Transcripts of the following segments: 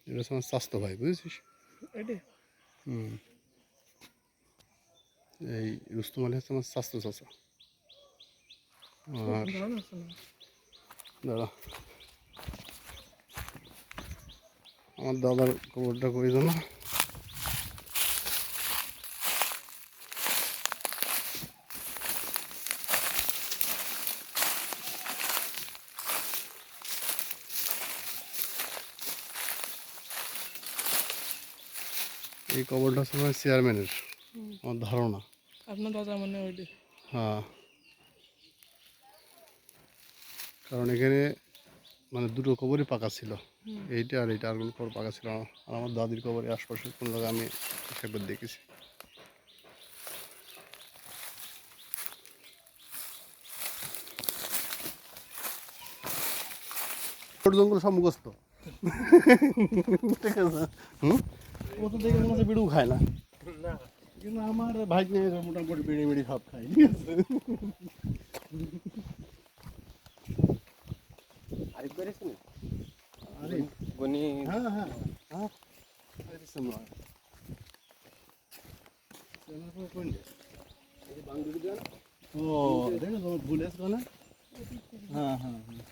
এটা হচ্ছে আমার স্বাস্থ্য ভাই, বুঝেছিস? হুম, এই রুস্তম আলী হচ্ছে আমার স্বাস্থ্য চাচা। আর দাদা, আমার দাদার খবরটা করে দেবো। এই কবরটা হচ্ছে আমার চেয়ারম্যানের, আমার ধারণা। আপনার দাদা মানে ওইটি? হ্যাঁ, কারণ এখানে মানে দুটো কবরই পাকা ছিল, এইটা আর এইটা, আর কোনো কবর পাকা ছিল না। আর আমার দাদির কবরের আশপাশে কোন জায়গায় আমি একবার দেখেছি। জঙ্গল সব মুখস্থ, ঠিক আছে। ও তো দেখে মনে হচ্ছে বিড়ু খায় না, কিন্তু আমার ভাই নিয়ে মোটামুটি বিড়ি মিড়ি সব খায়, ঠিক আছে। আরিফ করেছেন? আরে গনি হ্যাঁ হ্যাঁ হ্যাঁ, ও দেখো তোমার ভুল আছে না। হ্যাঁ হ্যাঁ হ্যাঁ,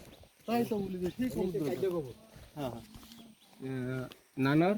তাই তো বলি যে ঠিক কবুতর। হ্যাঁ হ্যাঁ, নানার